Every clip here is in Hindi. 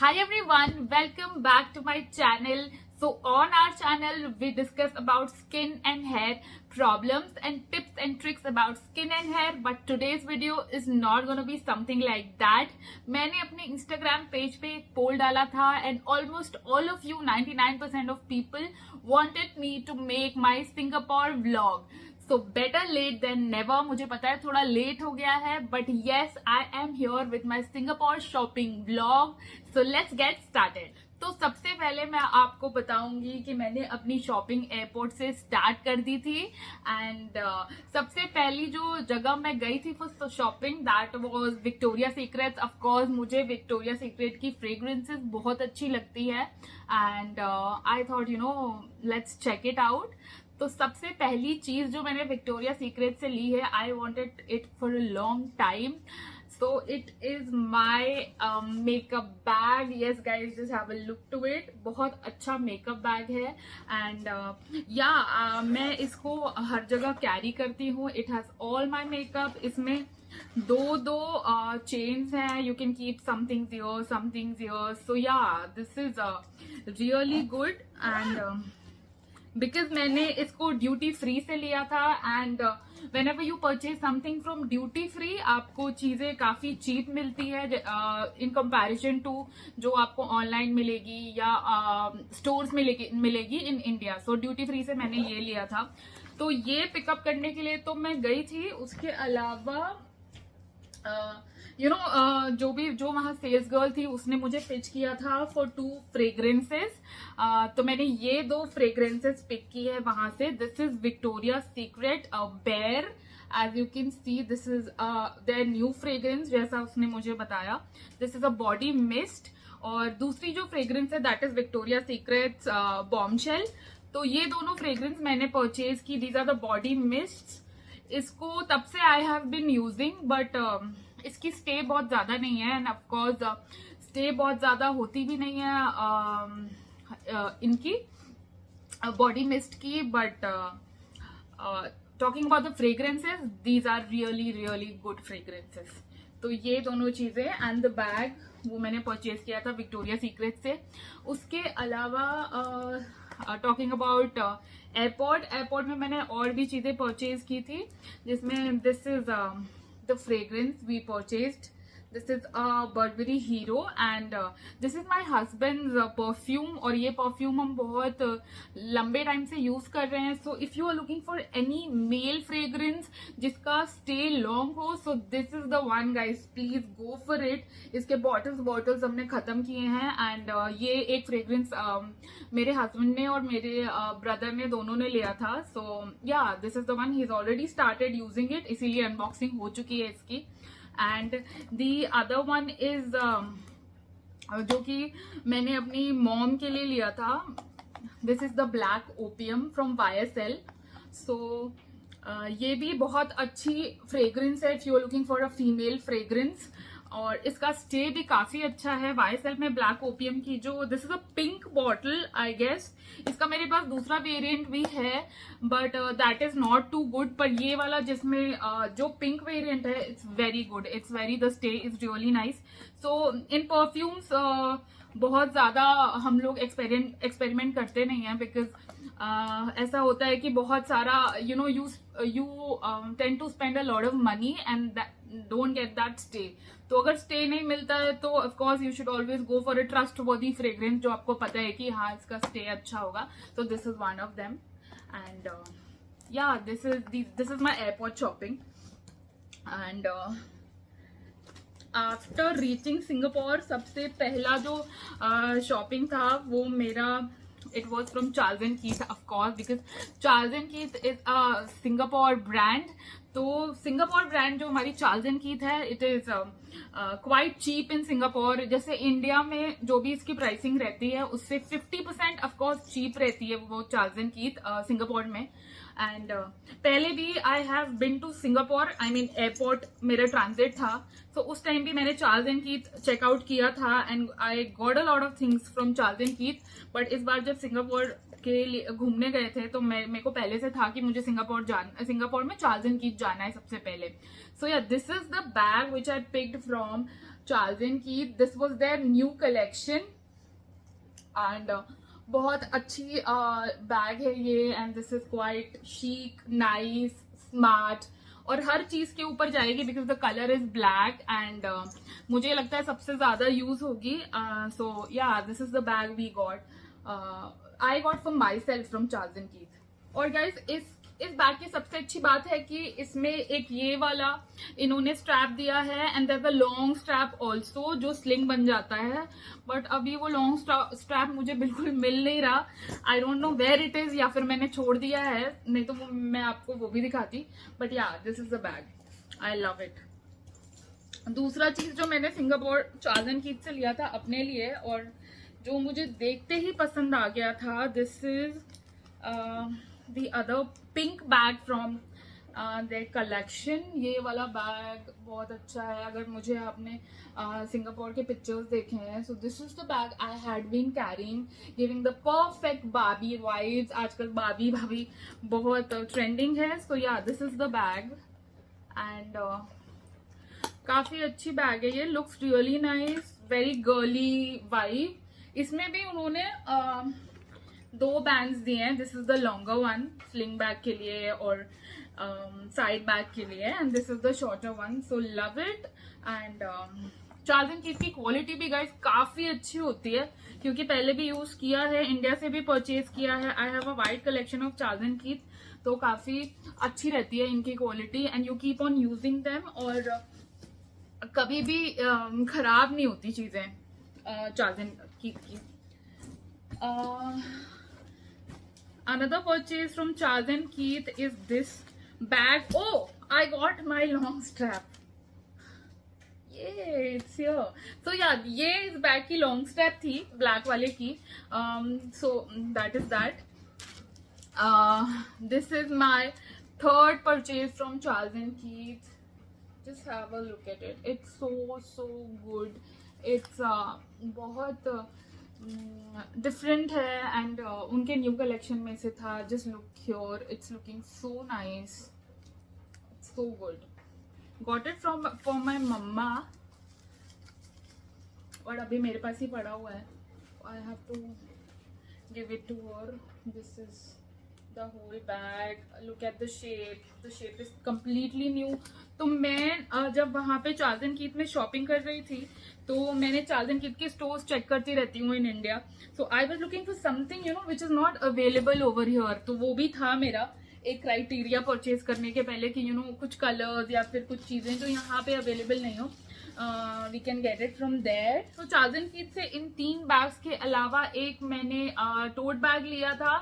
Hi everyone, welcome back to my channel. So on our channel we discuss about skin and hair problems and tips and tricks about skin and hair, but today's video is not going to be something like that. मैंने अपने Instagram page पे एक poll डाला था and almost all of you 99% of people wanted me to make my Singapore vlog. So better late than never. मुझे पता है थोड़ा लेट हो गया है, but yes, I am here with my Singapore shopping vlog. So let's get started. तो सबसे पहले मैं आपको बताऊंगी कि मैंने अपनी शॉपिंग एयरपोर्ट से स्टार्ट कर दी थी एंड सबसे पहली जो जगह मैं गई थी for shopping that was Victoria Secrets. Of course मुझे विक्टोरिया सीक्रेट की फ्रेग्रेंसेस बहुत अच्छी लगती है and I thought let's check it out. तो सबसे पहली चीज जो मैंने विक्टोरिया सीक्रेट से ली है, I wanted it for a long time. So it is my makeup bag. Yes guys, just have a look to it. बहुत अच्छा मेकअप बैग है एंड मैं इसको हर जगह कैरी करती हूँ. It has all my makeup. इसमें दो चेन्स हैं. You can keep something your something your. So yeah this is really good and because मैंने इसको ड्यूटी फ्री से लिया था and whenever you purchase something from duty free आपको चीजें काफी चीप मिलती है इन कंपैरिजन टू जो आपको ऑनलाइन मिलेगी या स्टोर्स मिलेगी in India. So duty free से मैंने ये लिया था. तो ये पिकअप करने के लिए तो मैं गई थी. उसके अलावा जो वहां सेल्स गर्ल थी उसने मुझे पिच किया था फॉर 2 फ्रेग्रेंसेस. तो मैंने ये 2 फ्रेग्रेंसेस पिक की है वहां से. This is Victoria Secret bare. As you can see this is their new fragrance जैसा उसने मुझे बताया. This is a body mist. और दूसरी जो फ्रेग्रेंस है that is Victoria Secrets bombshell. तो ये दोनों फ्रेग्रेंस मैंने परचेज की. These are the body mist. इसको तब से I have been using but इसकी स्टे बहुत ज्यादा नहीं है एंड ऑफकोर्स स्टे बहुत ज्यादा होती भी नहीं है इनकी बॉडी मिस्ट की. But talking about the fragrances, these are really really good fragrances. तो ये दोनों चीजें एंड द बैग वो मैंने परचेज किया था विक्टोरिया सीक्रेट से. उसके अलावा टॉकिंग अबाउट एयरपोर्ट में मैंने और भी चीजें परचेज की थी जिसमें this is the fragrance we purchased. This is Burberry Hero and this is my husband perfume. और ये परफ्यूम हम बहुत लंबे टाइम से यूज कर रहे हैं. So if you are looking for any male fragrance जिसका स्टे लॉन्ग हो, so this is the one guys. Please go for it. इसके बॉटल्स हमने खत्म किए हैं एंड ये एक फ्रेग्रेंस मेरे हस्बैंड ने और मेरे ब्रदर ने दोनों ने लिया था. So yeah this is the one. He is already started using it, इसीलिए अनबॉक्सिंग हो चुकी है इसकी. And the other one is जो कि मैंने अपनी मॉम के लिए लिया था. This is the black opium from YSL. So ये भी बहुत अच्छी फ्रेग्रेंस है if you are looking for a female fragrance. और इसका स्टे भी काफी अच्छा है. YSL में ब्लैक ओपियम की जो this is a pink bottle I guess. इसका मेरे पास दूसरा वेरिएंट भी है but that is not too good. पर ये वाला जिसमें जो पिंक वेरिएंट है it's very good. It's very the stay is really nice. So इन परफ्यूम्स बहुत ज्यादा हम लोग एक्सपेरिमेंट करते नहीं हैं बिकॉज ऐसा होता है कि बहुत सारा you tend to spend a lot of money and don't get that stay. तो अगर स्टे नहीं मिलता है तो of course you should always go for a trustworthy fragrance जो आपको पता है कि हाँ इसका स्टे अच्छा होगा. तो this is one of them and yeah this is my airport shopping. And after reaching Singapore सबसे पहला जो शॉपिंग था वो मेरा it was from Charles and Keith of course because Charles and Keith is a Singapore brand. तो सिंगापुर ब्रांड जो हमारी चार्ल्स एंड कीथ है it is quite cheap in Singapore. जैसे इंडिया में जो भी इसकी प्राइसिंग रहती है उससे 50% ऑफकोर्स चीप रहती है वो चार्ल्स एंड कीथ सिंगापुर में. एंड पहले भी I have been to Singapore. I mean airport मेरा ट्रांजिट था. सो उस टाइम भी मैंने चार्ल्स एंड कीथ चेकआउट किया था and I got a lot of things from Charles and Keith. But इस बार जब सिंगापुर के लिए घूमने गए थे तो मेरे को पहले से था कि मुझे सिंगापुर में चार्ल्स एंड कीथ जाना है सबसे पहले. So yeah this is the bag which I picked from Charles and Keith. This was their new collection and बहुत अच्छी बैग है ये. And this is quite chic, nice, smart और हर चीज के ऊपर जाएगी because the colour is black and मुझे लगता है सबसे ज्यादा यूज होगी. So yeah this is the bag we got. I got for myself from Charles and Keith. और गाइज इस बैग की सबसे अच्छी बात है कि इसमें एक ये वाला इन्होंने स्ट्रैप दिया है and there is a long strap also जो स्लिंग बन जाता है. बट अभी वो लॉन्ग स्ट्रैप मुझे बिल्कुल मिल नहीं रहा. I don't know where it is, या फिर मैंने छोड़ दिया है, नहीं तो मैं आपको वो भी दिखाती. बट या this is the bag. I love it. दूसरा चीज जो मैंने सिंगापुर चार्ल्स एंड कीथ से लिया था अपने लिए और जो मुझे देखते ही पसंद आ गया था, this is the other pink bag from their collection. ये वाला बैग बहुत अच्छा है. अगर मुझे आपने सिंगापुर के पिक्चर्स देखे हैं, so this is the bag I had been carrying, giving the perfect Barbie vibes. आजकल बार्बी भाभी बहुत ट्रेंडिंग है. so yeah, this is the bag and काफी अच्छी बैग है ये. looks really nice, very girly vibe. इसमें भी उन्होंने दो बैंड्स दिए हैं. This is the longer one sling bag के लिए और साइड बैग के लिए and this is the shorter one. So love it. And Charles and Keith की क्वालिटी भी गाइस काफी अच्छी होती है क्योंकि पहले भी यूज किया है, इंडिया से भी परचेज किया है. I have a wide collection of Charles and Keith, तो काफी अच्छी रहती है इनकी quality and you keep on using them और कभी भी खराब नहीं होती चीजें चार्ल्स एंड कीथ की. Another purchase from Charles and Keith is this bag. Oh, I got my long strap. Yeah, it's here. So yeah, ये इस बैग की लॉन्ग स्ट्रैप थी ब्लैक वाले की. So that is that. This is my third purchase from Charles and Keith. Just have a look at it. It's so good. It's बहुत डिफरेंट है एंड उनके न्यू कलेक्शन में से था. Just look here, it's looking so nice, so good. Got it from for my mama और अभी मेरे पास ही पड़ा हुआ है. I have to give it to her. This is the whole bag. Look at the shape is completely new. तो मैं जब वहां पे चार्ल्स एंड कीथ में शॉपिंग कर रही थी तो मैंने चार्ल्स एंड कीथ के स्टोर्स चेक करती रहती हूँ in India. So I was looking for something you know which is not available over here. तो वो भी था मेरा एक क्राइटेरिया परचेज करने के पहले कि यू नो कुछ कलर्स या फिर कुछ चीजें जो यहाँ पे अवेलेबल नहीं हो, we can get it from there. तो चार्ल्स एंड कीथ से इन 3 बैग्स के अलावा एक मैंने टोट बैग लिया था.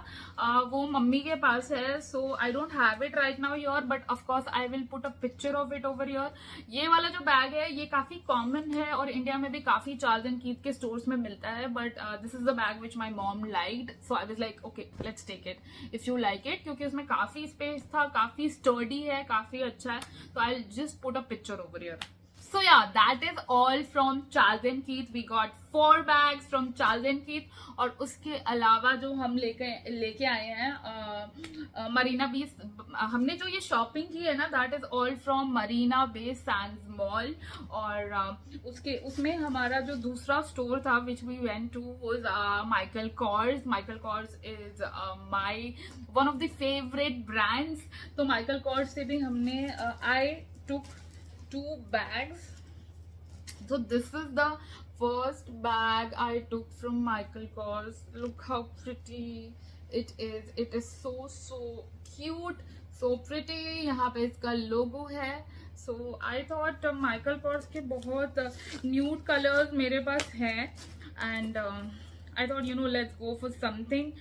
वो मम्मी के पास है. So I don't have it right now your, but of course I will put a picture of it over your. ये वाला जो बैग है ये काफी कॉमन है और इंडिया में भी काफी चार्ल्स एंड कीथ के स्टोर्स में मिलता है. But this is the bag which my mom liked. So I was like okay let's take it if you like it, क्योंकि उसमें काफी स्पेस था, काफी स्टर्डी है, काफी अच्छा है. तो I just put a picture over your. So yeah, that is all from Charles and Keith. We got 4 bags from Charles and Keith. और उसके अलावा जो हम लेके आए हैं मरीना बे. हमने जो ये शॉपिंग की है ना, that is all from Marina Bay Sands mall. और उसमें हमारा जो दूसरा स्टोर था which we went to was Michael Kors. Michael Kors is my one of the favorite brands. तो Michael Kors से भी हमने I took 2 bags. So this is the first bag I took from Michael Kors. Look how pretty it is. It is so cute, so pretty. यहाँ पे इसका logo है. So I thought Michael Kors के बहुत nude colors मेरे पास हैं and I thought you know let's go for something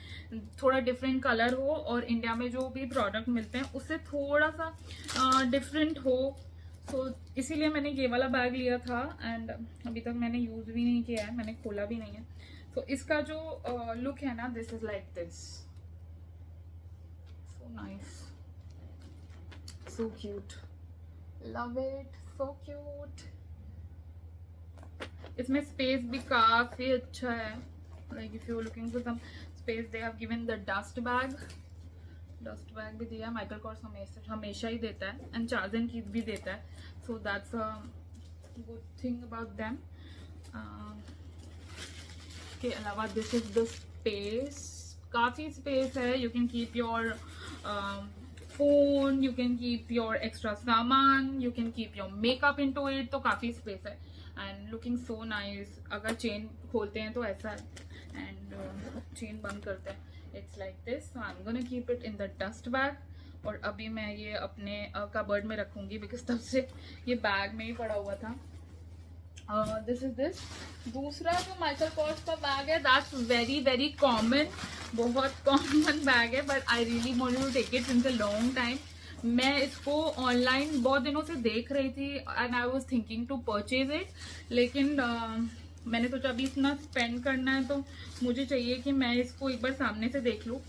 थोड़ा different color हो और इंडिया में जो भी product मिलते हैं उससे थोड़ा सा different हो. तो इसीलिए मैंने ये वाला बैग लिया था एंड अभी तक मैंने यूज भी नहीं किया है, मैंने खोला भी नहीं है. तो इसका जो लुक है ना, this is like this. So nice, so cute, love it, so cute. इसमें स्पेस भी काफी अच्छा है. Like if you are looking for some space they have given the dust bag भी दिया. माइकल कॉर्स हमेशा ही देता है एंड चार्ल्स एंड कीथ भी देता है. So that's good thing about them. के अलावा दिस इज द स्पेस. काफ़ी स्पेस है. You can keep your phone, you can keep your extra सामान, you can keep your makeup into it. तो काफ़ी स्पेस है and looking so nice. अगर चेन खोलते हैं तो ऐसा है and चेन बंद करते हैं it's like this. So I'm gonna keep it in the dust bag. और अभी मैं ये अपने कबर्ड में रखूँगी बिकॉज तब से ये बैग में ही पड़ा हुआ था. This is this. दूसरा जो माइकल कॉर्स का बैग है दैट्स वेरी वेरी कॉमन. बहुत कॉमन बैग है but I really want to take it since a long time. मैं इसको ऑनलाइन बहुत दिनों से देख रही थी and I was thinking to purchase it. लेकिन मैंने सोचा अभी इतना स्पेंड करना है तो मुझे चाहिए कि मैं इसको एक बार सामने से देख लूँ.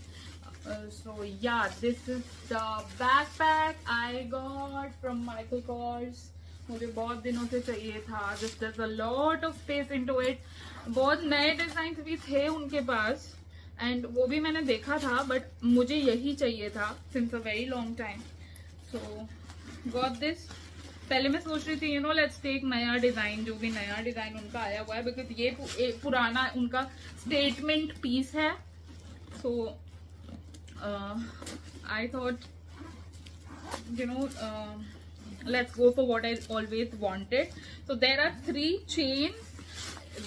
So yeah this is the backpack I got from Michael Kors. मुझे बहुत दिनों से चाहिए था. Just there is a lot of space into it. बहुत नए डिजाइन भी थे उनके पास एंड वो भी मैंने देखा था बट मुझे यही चाहिए था since a very long time. So got this. पहले मैं सोच रही थी लेट्स टेक नया डिजाइन, जो भी नया डिजाइन उनका आया हुआ है बिकॉज ये पुराना उनका स्टेटमेंट पीस है. So I thought let's go for what I always wanted. So there are 3 chains.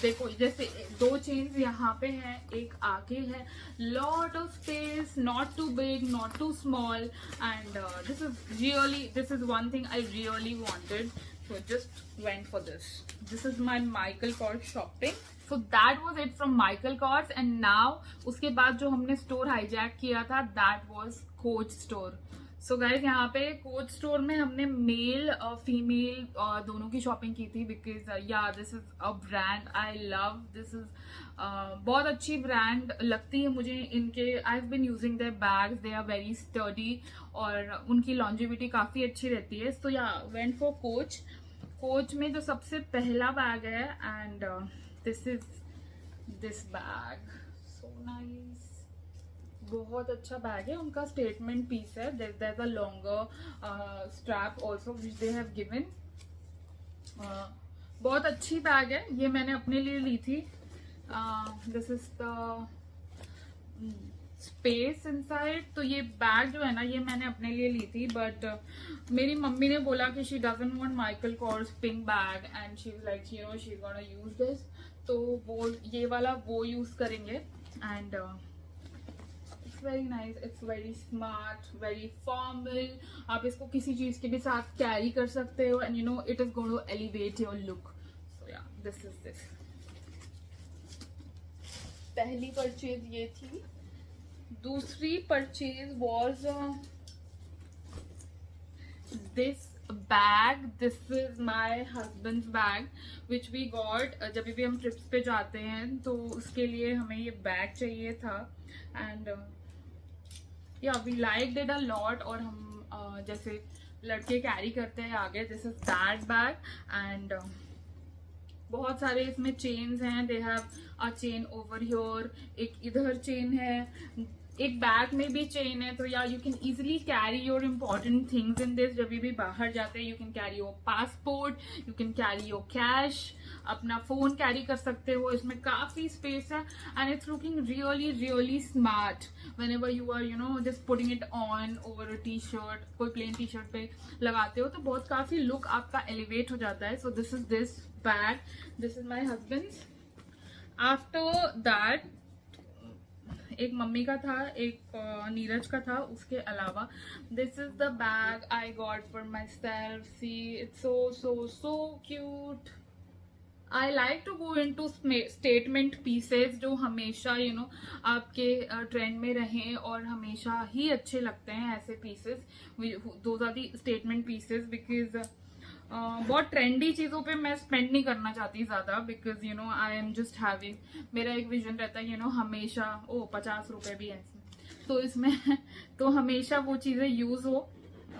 देखो जैसे 2 chains यहाँ पे हैं, एक आगे है. Lot of space, not too big, not too small, and this is one thing I really wanted. So just went for this. This is my Michael Kors shopping. So that was it from Michael Kors. And now उसके बाद जो हमने स्टोर हाईजैक किया था that was Coach store. So guys यहाँ पे कोच स्टोर में हमने मेल फीमेल दोनों की शॉपिंग की थी because yeah this is a brand I love. This is बहुत अच्छी ब्रांड लगती है मुझे. इनके I have been using their bags. They are very sturdy और उनकी लॉन्जिविटी काफ़ी अच्छी रहती है. सो या वेंट फॉर कोच. कोच में जो सबसे पहला बैग है and this is this bag. So nice. बहुत अच्छा बैग है. उनका स्टेटमेंट पीस है. There is a longer strap also which they have given. बहुत अच्छी बैग है. ये मैंने अपने लिए ली थी. This is the space inside. तो ये बैग जो है ना ये मैंने अपने लिए ली थी बट मेरी मम्मी ने बोला कि she doesn't want Michael Kors pink bag and she is like she is gonna use this. तो वो ये वाला वो यूज करेंगे and very nice. It's very smart, very formal. आप इसको किसी चीज के भी साथ कैरी कर सकते हो and it is going to elevate your look. So yeah this is this. पहली परचेज ये थी. दूसरी purchase was this bag. This is my husband's bag which we got. जब भी हम ट्रिप्स पे जाते हैं तो उसके लिए हमें ये बैग चाहिए था and yeah we liked it a lot. और हम जैसे लड़के कैरी करते हैं आगे. This is that bag and बहुत सारे इसमें चेन्स हैं. They have a chain over here. एक इधर चेन है. एक बैग में भी चेन है. तो या you can easily carry your important things in this. जब भी बाहर जाते हैं you can carry your passport, you can carry your cash, अपना फोन कैरी कर सकते हो. इसमें काफी स्पेस है and it's looking really really smart whenever you are just putting it on over a t-shirt. कोई प्लेन टी शर्ट पे लगाते हो तो बहुत काफी लुक आपका एलिवेट हो जाता है. So this is this bag. This is my husband's. After that एक मम्मी का था, एक नीरज का था. उसके अलावा this is the bag I got for myself. See it's so so so cute. I like to go into statement pieces जो हमेशा आपके ट्रेंड में रहें और हमेशा ही अच्छे लगते हैं ऐसे pieces. Those are the statement pieces because बहुत ट्रेंडी चीज़ों पे मैं स्पेंड नहीं करना चाहती ज़्यादा because I am just having. मेरा एक विजन रहता है हमेशा 50 रुपए भी ऐसे तो इसमें तो हमेशा वो चीज़ें यूज़ हो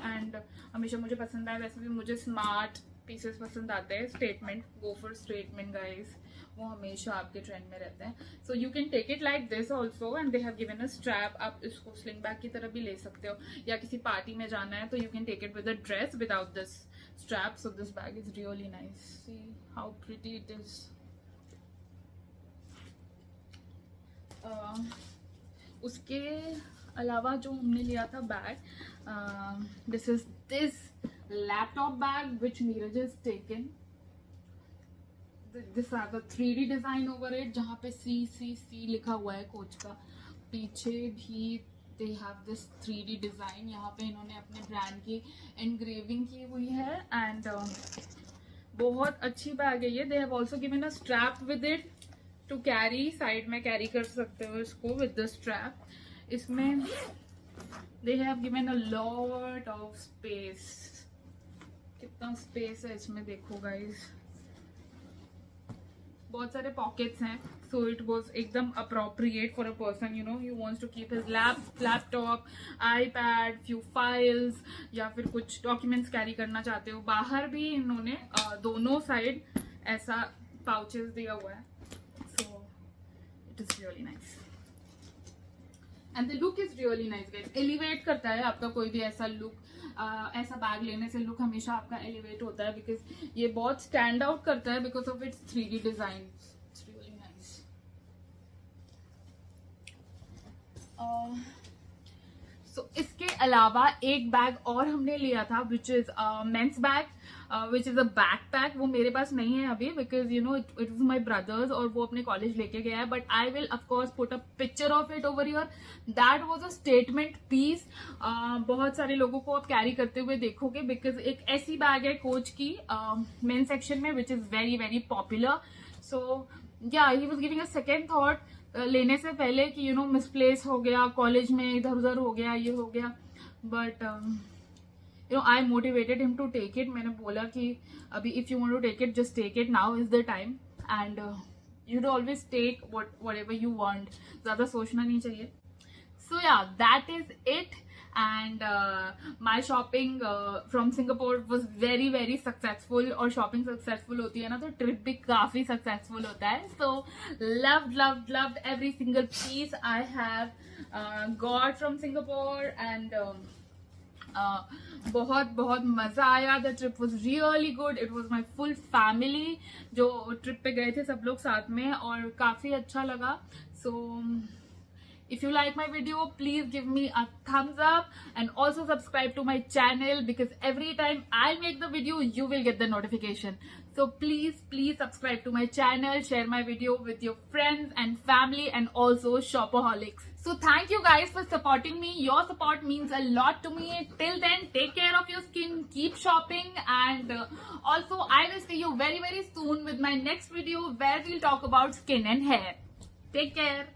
एंड हमेशा मुझे पसंद आए. वैसे भी मुझे स्मार्ट पीसेस पसंद आते हैं. Statement, go for statement guys. वो हमेशा आपके ट्रेंड में रहते हैं. So you can take it like this also and they have given a strap. आप इसको स्लिंग बैग की तरह भी ले सकते हो या किसी पार्टी में जाना है तो you can take it with a dress without this. strap. So this bag is really nice. See how pretty it is. उसके अलावा जो हमने लिया था bag, this is this laptop bag which Neeraj is taken. This has a 3D design over it, जहाँ पे CCC लिखा हुआ है कोच का. पीछे भी they have this 3D design. यहाँ पे इन्होंने अपने ब्रांड की एनग्रेविंग की हुई है. एंड बहुत अच्छी बैग है ये. They have also given a strap with it to carry. Side में कैरी कर सकते हो इसको विद द स्ट्रैप. इसमें they have given a lot of space. कितना स्पेस है इसमें देखो गाइस. बहुत सारे पॉकेट्स हैं. सो इट वॉज एकदम appropriate for a person you know you wants to keep his laptop, iPad, few files या फिर कुछ डॉक्यूमेंट्स कैरी करना चाहते हो. बाहर भी इन्होंने दोनों साइड ऐसा पाउचेस दिया हुआ है. It is really nice and the look is really nice guys. Elevate करता है आपका कोई भी ऐसा look. ऐसा बैग लेने से लुक हमेशा आपका एलिवेट होता है बिकॉज ये बहुत स्टैंड आउट करता है because of its 3D design. It's really nice. So इसके अलावा एक बैग और हमने लिया था which is men's bag which is a backpack. वो मेरे पास नहीं है अभी because you know it is my brother's और वो अपने कॉलेज लेके गया है. But I will of course put a picture of it over your. That was a statement piece. बहुत सारे लोगों को आप कैरी करते हुए देखोगे बिकॉज एक ऐसी बैग है कोच की मेन सेक्शन में which is very very popular. So yeah he was giving a second thought लेने से पहले कि यू नो मिसप्लेस हो गया, कॉलेज में इधर उधर हो गया, ये हो गया. But you know I motivated him to take it. मैंने बोला कि अभी if you want to take it just take it, now is the time and you should always take whatever you want. ज़्यादा सोचना नहीं चाहिए. So yeah, that is it and my shopping from Singapore was very very successful. और shopping successful होती है ना तो trip भी काफी successful होता है. So loved every single piece I have got from Singapore and बहुत मजा आया. The trip was really good. It was my full family जो ट्रिप पे गए थे सब लोग साथ में और काफी अच्छा लगा. सो if you like my video please give me a thumbs up and also subscribe to my channel because every time I make the video you will get the notification. So please subscribe to my channel, share my video with your friends and family and also shopaholics. So thank you guys for supporting me. Your support means a lot to me. Till then, take care of your skin, keep shopping and also I will see you very very soon with my next video where we'll talk about skin and hair. Take care.